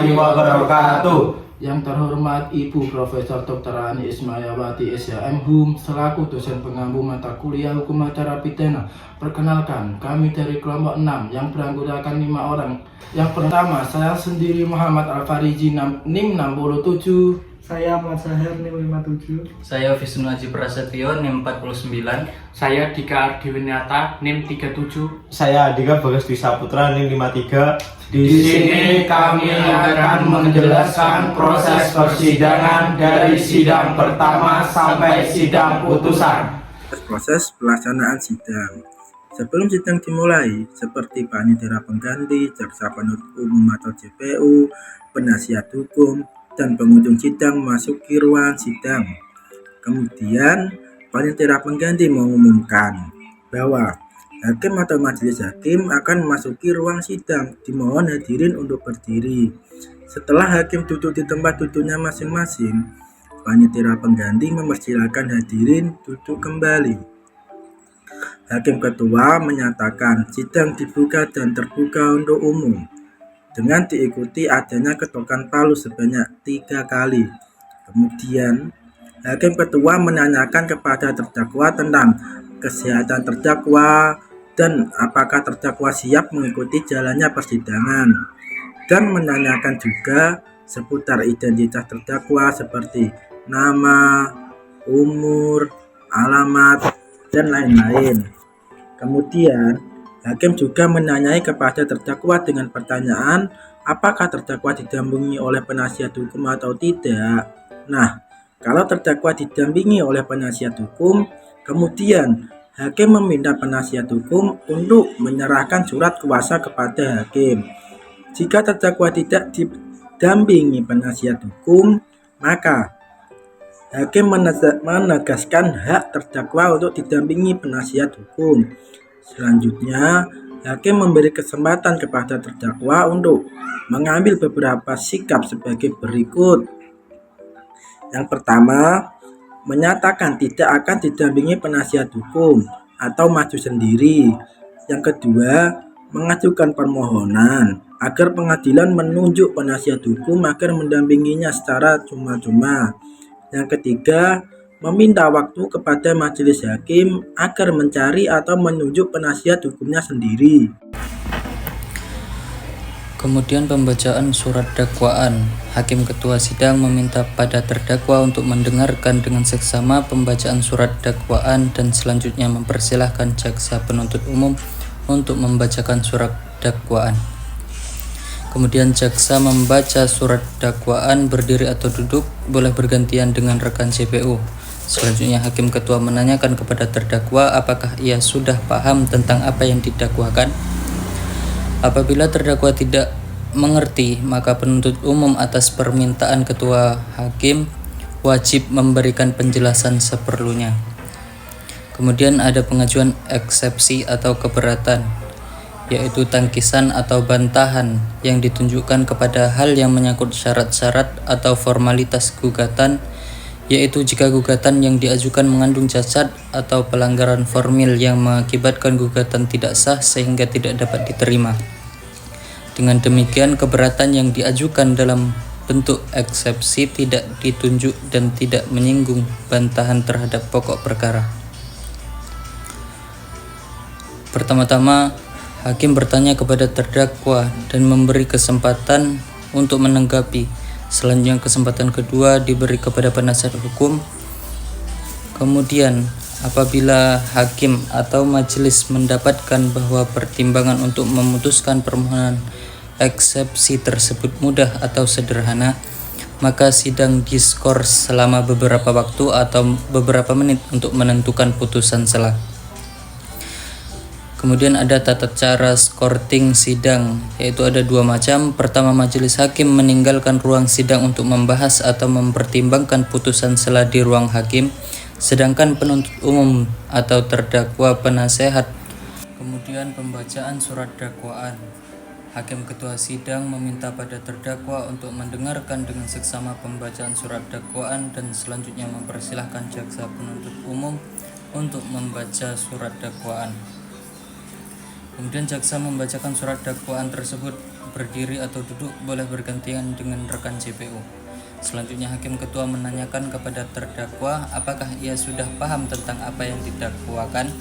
warahmatullahi wabarakatuh. Yang terhormat Ibu Profesor Dr. Ani Ismayawati SHM selaku dosen pengampu mata kuliah Hukum Acara Pidana. Perkenalkan, kami dari kelompok 6 yang beranggotakan 5 orang. Yang pertama, saya sendiri Muhammad Al-Fariji NIM 67. Saya Ahmad Sahir NIM 57. Saya Wisnu Aji Prasetyo NIM 49. Saya Dika Ardiwinata NIM 37. Saya Adika Bagasti Saputra NIM 53. Di sini kami akan menjelaskan proses persidangan dari sidang pertama sampai sidang putusan. Proses pelaksanaan sidang. Sebelum sidang dimulai, seperti panitera pengganti, jaksa penuntut umum atau JPU, penasihat hukum, dan pengunjung sidang memasuki ruang sidang. Kemudian, panitera pengganti mengumumkan bahwa hakim atau majelis hakim akan memasuki ruang sidang. Dimohon hadirin untuk berdiri. Setelah hakim duduk di tempat duduknya masing-masing, panitera pengganti mempersilahkan hadirin duduk kembali. Hakim ketua menyatakan sidang dibuka dan terbuka untuk umum, dengan diikuti adanya ketukan palu sebanyak 3 kali. Kemudian, hakim ketua menanyakan kepada terdakwa tentang kesehatan terdakwa dan apakah terdakwa siap mengikuti jalannya persidangan, dan menanyakan juga seputar identitas terdakwa seperti nama, umur, alamat, dan lain-lain. Kemudian, hakim juga menanyai kepada terdakwa dengan pertanyaan apakah terdakwa didampingi oleh penasihat hukum atau tidak. Nah, kalau terdakwa didampingi oleh penasihat hukum, kemudian hakim meminta penasihat hukum untuk menyerahkan surat kuasa kepada hakim. Jika terdakwa tidak didampingi penasihat hukum, maka hakim menegaskan hak terdakwa untuk didampingi penasihat hukum. Selanjutnya, hakim memberi kesempatan kepada terdakwa untuk mengambil beberapa sikap sebagai berikut. Yang pertama, menyatakan tidak akan didampingi penasihat hukum atau maju sendiri. Yang kedua, mengajukan permohonan agar pengadilan menunjuk penasihat hukum agar mendampinginya secara cuma-cuma. Yang ketiga, meminta waktu kepada majelis hakim agar mencari atau menunjuk penasihat hukumnya sendiri. Kemudian pembacaan surat dakwaan. Hakim ketua sidang meminta pada terdakwa untuk mendengarkan dengan seksama pembacaan surat dakwaan dan selanjutnya mempersilahkan jaksa penuntut umum untuk membacakan surat dakwaan. Kemudian jaksa membaca surat dakwaan berdiri atau duduk, boleh bergantian dengan rekan JPU. Selanjutnya hakim ketua menanyakan kepada terdakwa apakah ia sudah paham tentang apa yang didakwakan. Apabila terdakwa tidak mengerti, maka penuntut umum atas permintaan ketua hakim wajib memberikan penjelasan seperlunya. Kemudian ada pengajuan eksepsi atau keberatan, yaitu tangkisan atau bantahan yang ditunjukkan kepada hal yang menyangkut syarat-syarat atau formalitas gugatan, yaitu jika gugatan yang diajukan mengandung cacat atau pelanggaran formil yang mengakibatkan gugatan tidak sah sehingga tidak dapat diterima. Dengan demikian, keberatan yang diajukan dalam bentuk eksepsi tidak ditunjuk dan tidak menyinggung bantahan terhadap pokok perkara. Pertama-tama, hakim bertanya kepada terdakwa dan memberi kesempatan untuk menanggapi. Selanjutnya kesempatan kedua diberi kepada penasihat hukum. Kemudian apabila hakim atau majelis mendapatkan bahwa pertimbangan untuk memutuskan permohonan eksepsi tersebut mudah atau sederhana, maka sidang diskors selama beberapa waktu atau beberapa menit untuk menentukan putusan selah. Kemudian ada tata cara skorting sidang, yaitu ada 2 macam. Pertama, majelis hakim meninggalkan ruang sidang untuk membahas atau mempertimbangkan putusan selah di ruang hakim, sedangkan penuntut umum atau terdakwa penasehat. Kemudian pembacaan surat dakwaan. Hakim ketua sidang meminta pada terdakwa untuk mendengarkan dengan seksama pembacaan surat dakwaan dan selanjutnya mempersilahkan jaksa penuntut umum untuk membaca surat dakwaan. Kemudian jaksa membacakan surat dakwaan tersebut berdiri atau duduk boleh bergantian dengan rekan JPU. Selanjutnya hakim ketua menanyakan kepada terdakwa apakah ia sudah paham tentang apa yang didakwakan.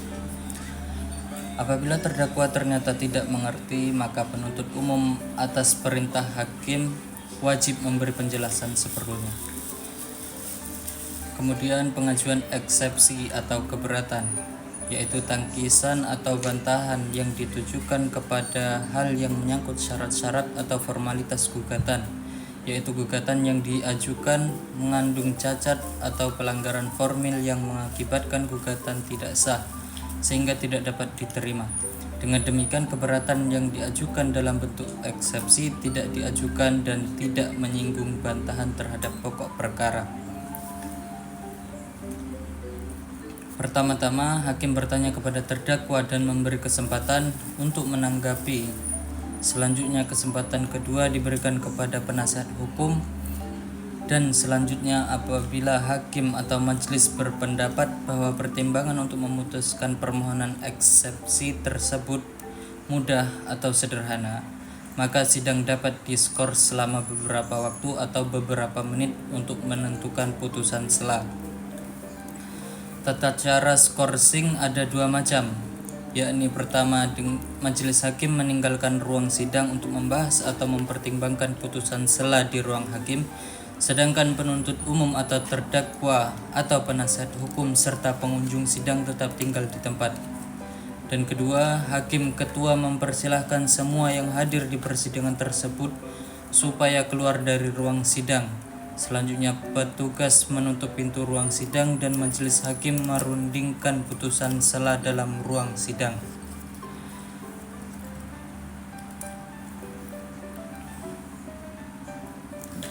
Apabila terdakwa ternyata tidak mengerti, maka penuntut umum atas perintah hakim wajib memberi penjelasan seperlunya. Kemudian pengajuan eksepsi atau keberatan, yaitu tangkisan atau bantahan yang ditujukan kepada hal yang menyangkut syarat-syarat atau formalitas gugatan, yaitu gugatan yang diajukan mengandung cacat atau pelanggaran formil yang mengakibatkan gugatan tidak sah sehingga tidak dapat diterima. Dengan demikian, keberatan yang diajukan dalam bentuk eksepsi tidak diajukan dan tidak menyinggung bantahan terhadap pokok perkara. Pertama-tama, hakim bertanya kepada terdakwa dan memberi kesempatan untuk menanggapi. Selanjutnya, kesempatan kedua diberikan kepada penasihat hukum. Dan selanjutnya, apabila hakim atau majelis berpendapat bahwa pertimbangan untuk memutuskan permohonan eksepsi tersebut mudah atau sederhana, maka sidang dapat diskors selama beberapa waktu atau beberapa menit untuk menentukan putusan sela. Tata cara skorsing ada dua macam, yakni pertama, majelis hakim meninggalkan ruang sidang untuk membahas atau mempertimbangkan putusan sela di ruang hakim, sedangkan penuntut umum atau terdakwa atau penasihat hukum serta pengunjung sidang tetap tinggal di tempat. Dan kedua, hakim ketua mempersilahkan semua yang hadir di persidangan tersebut supaya keluar dari ruang sidang. Selanjutnya, petugas menutup pintu ruang sidang dan majelis hakim merundingkan putusan sela dalam ruang sidang.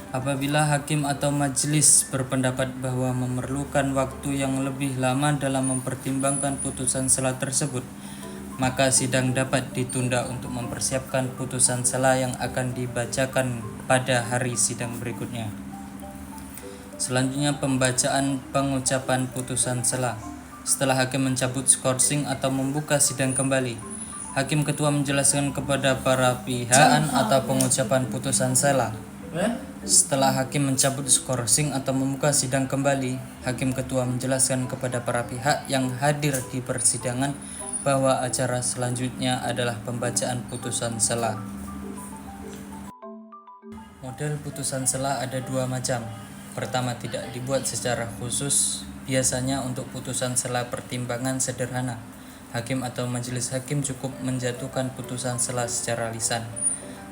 Apabila hakim atau majelis berpendapat bahwa memerlukan waktu yang lebih lama dalam mempertimbangkan putusan sela tersebut, maka sidang dapat ditunda untuk mempersiapkan putusan sela yang akan dibacakan pada hari sidang berikutnya. Selanjutnya, pembacaan pengucapan putusan sela. Setelah hakim mencabut skorsing atau membuka sidang kembali, hakim ketua menjelaskan kepada para pihak atau pengucapan putusan sela. Setelah hakim mencabut skorsing atau membuka sidang kembali, hakim ketua menjelaskan kepada para pihak yang hadir di persidangan bahwa acara selanjutnya adalah pembacaan putusan sela. Model putusan sela ada dua macam. Pertama, tidak dibuat secara khusus, biasanya untuk putusan sela pertimbangan sederhana. Hakim atau majelis hakim cukup menjatuhkan putusan sela secara lisan.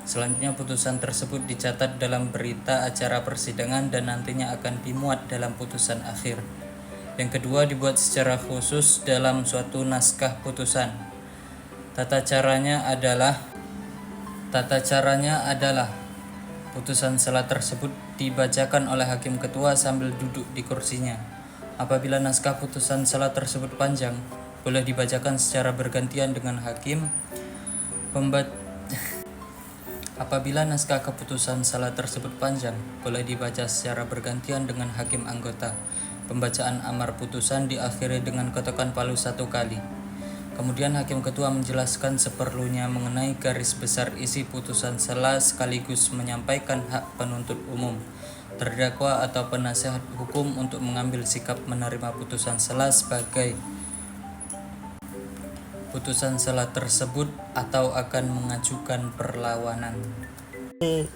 Selanjutnya, putusan tersebut dicatat dalam berita acara persidangan dan nantinya akan dimuat dalam putusan akhir. Yang kedua, dibuat secara khusus dalam suatu naskah putusan. Tata caranya adalah putusan sela tersebut dibacakan oleh hakim ketua sambil duduk di kursinya. Apabila naskah putusan sela tersebut panjang, boleh dibacakan secara bergantian dengan hakim Apabila naskah keputusan sela tersebut panjang, boleh dibaca secara bergantian dengan hakim anggota. Pembacaan amar putusan diakhiri dengan ketukan palu 1 kali. Kemudian hakim ketua menjelaskan seperlunya mengenai garis besar isi putusan sela sekaligus menyampaikan hak penuntut umum, terdakwa atau penasihat hukum untuk mengambil sikap menerima putusan sela sebagai putusan sela tersebut atau akan mengajukan perlawanan.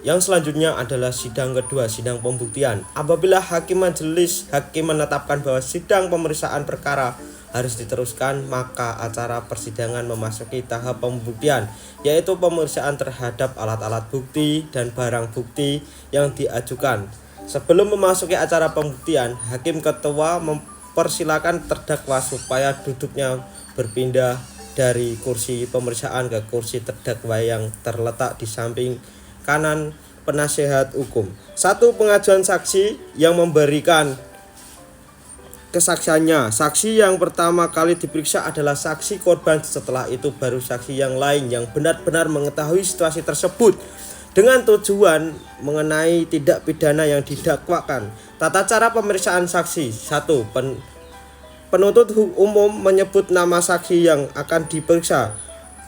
Yang selanjutnya adalah sidang kedua, sidang pembuktian. Apabila majelis hakim menetapkan bahwa sidang pemeriksaan perkara harus diteruskan, maka acara persidangan memasuki tahap pembuktian, yaitu pemeriksaan terhadap alat-alat bukti dan barang bukti yang diajukan. Sebelum memasuki acara pembuktian, hakim ketua mempersilakan terdakwa supaya duduknya berpindah dari kursi pemeriksaan ke kursi terdakwa yang terletak di samping kanan penasihat hukum. 1. Pengajuan saksi yang memberikan kesaksiannya. Saksi yang pertama kali diperiksa adalah saksi korban, setelah itu baru saksi yang lain yang benar-benar mengetahui situasi tersebut dengan tujuan mengenai tindak pidana yang didakwakan. Tata cara pemeriksaan saksi. 1. Penuntut umum menyebut nama saksi yang akan diperiksa.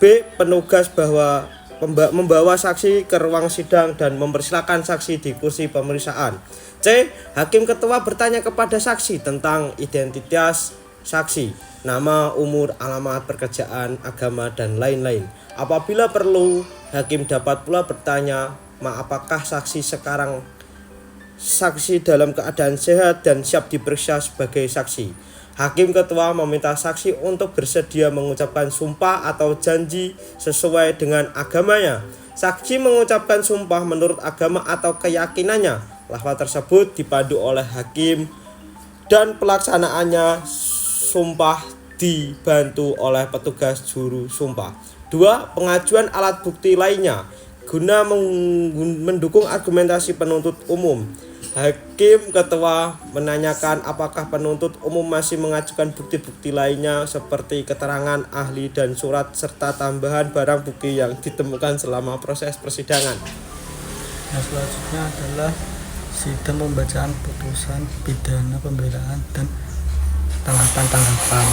B. Penugas bahwa membawa saksi ke ruang sidang dan mempersilahkan saksi di kursi pemeriksaan. C. Hakim ketua bertanya kepada saksi tentang identitas saksi, nama, umur, alamat pekerjaan, agama, dan lain-lain. Apabila perlu, hakim dapat pula bertanya, apakah saksi dalam keadaan sehat dan siap diperiksa sebagai saksi. Hakim ketua meminta saksi untuk bersedia mengucapkan sumpah atau janji sesuai dengan agamanya. Saksi mengucapkan sumpah menurut agama atau keyakinannya. Lafaz tersebut dipandu oleh hakim dan pelaksanaannya sumpah dibantu oleh petugas juru sumpah. 2. Pengajuan alat bukti lainnya guna mendukung argumentasi penuntut umum. Hakim ketua menanyakan apakah penuntut umum masih mengajukan bukti-bukti lainnya seperti keterangan ahli dan surat serta tambahan barang bukti yang ditemukan selama proses persidangan. Nah, selanjutnya adalah sidang pembacaan putusan pidana pembelaan dan tanggapan-tanggapan.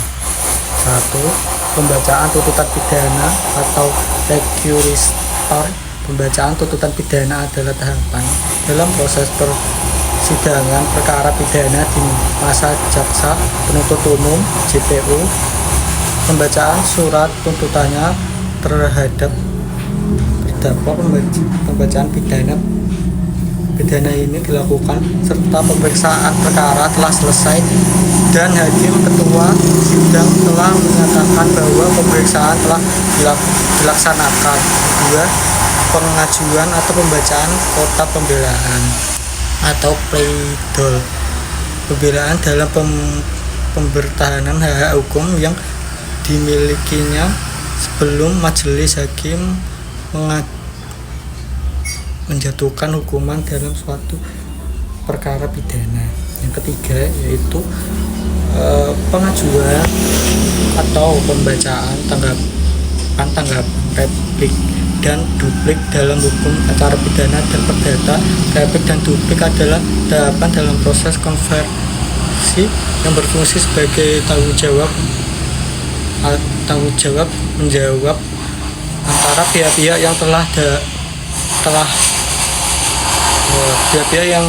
1. Pembacaan tuntutan pidana atau requiestor. Pembacaan tuntutan pidana adalah tahapan dalam proses persidangan perkara pidana di masa jaksa penuntut umum JPU. Pembacaan surat tuntutannya terhadap terdakwa. Pembacaan pidana ini dilakukan serta pemeriksaan perkara telah selesai dan hakim ketua sidang telah menyatakan bahwa pemeriksaan telah dilaksanakan. 2. Pengajuan atau pembacaan nota pembelaan atau pledoi. Pembelaan dalam pembertahanan hak hukum yang dimilikinya sebelum majelis hakim menjatuhkan hukuman dalam suatu perkara pidana. Yang ketiga yaitu pengajuan atau pembacaan tanggapan replik dan duplik dalam hukum acara pidana dan perdata. Replik dan duplik adalah tahapan dalam proses konversi yang berfungsi sebagai tanggung jawab menjawab antara pihak-pihak yang pihak-pihak yang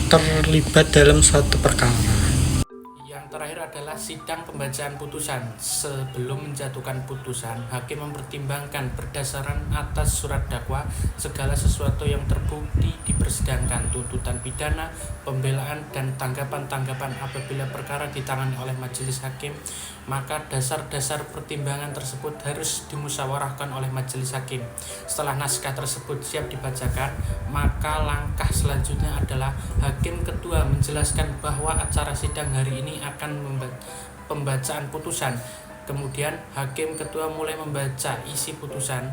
terlibat dalam suatu perkara. Yang terakhir adalah sidang pembacaan putusan. Sebelum menjatuhkan putusan, hakim mempertimbangkan berdasarkan atas surat dakwa segala sesuatu yang terbukti di persidangan, tuntutan pidana, pembelaan, dan tanggapan-tanggapan. Apabila perkara ditangani oleh majelis hakim, maka dasar-dasar pertimbangan tersebut harus dimusyawarahkan oleh majelis hakim. Setelah naskah tersebut siap dibacakan, maka langkah selanjutnya adalah hakim ketua menjelaskan bahwa acara sidang hari ini akan pembacaan putusan. Kemudian hakim ketua mulai membaca isi putusan.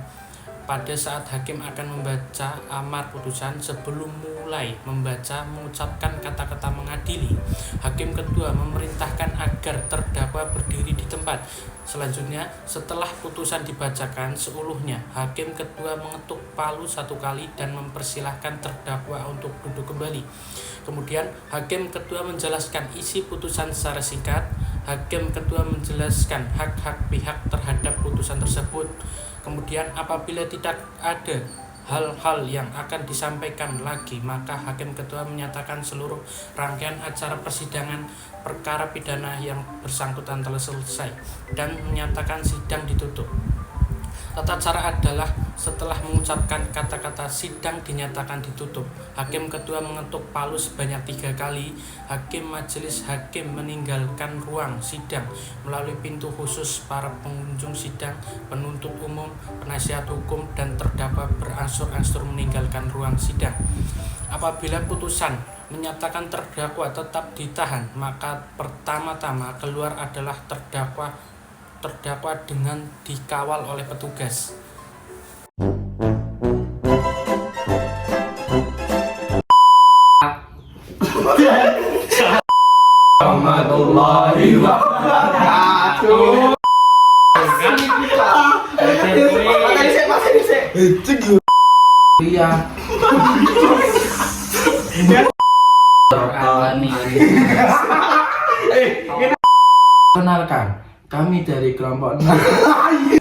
Pada saat hakim akan membaca amar putusan, sebelum mulai membaca mengucapkan kata-kata mengadili, hakim ketua memerintahkan agar terdakwa berdiri di tempat. Selanjutnya, setelah putusan dibacakan seluruhnya, hakim ketua mengetuk palu 1 kali dan mempersilahkan terdakwa untuk duduk kembali. Kemudian hakim ketua menjelaskan isi putusan secara singkat. Hakim ketua menjelaskan hak-hak pihak terhadap putusan tersebut. Kemudian apabila tidak ada hal-hal yang akan disampaikan lagi, maka hakim ketua menyatakan seluruh rangkaian acara persidangan perkara pidana yang bersangkutan telah selesai dan menyatakan sidang ditutup. Tata cara adalah setelah mengucapkan kata-kata sidang dinyatakan ditutup, hakim ketua mengetuk palu sebanyak 3 kali. Hakim majelis hakim meninggalkan ruang sidang melalui pintu khusus. Para pengunjung sidang, penuntut umum, penasihat hukum, dan terdakwa berangsur-angsur meninggalkan ruang sidang. Apabila putusan menyatakan terdakwa tetap ditahan, maka pertama-tama keluar adalah terdakwa dengan dikawal oleh petugas. Warahmatullahi wabarakatuh. Iya. Kenalkan, kami dari kelompok 6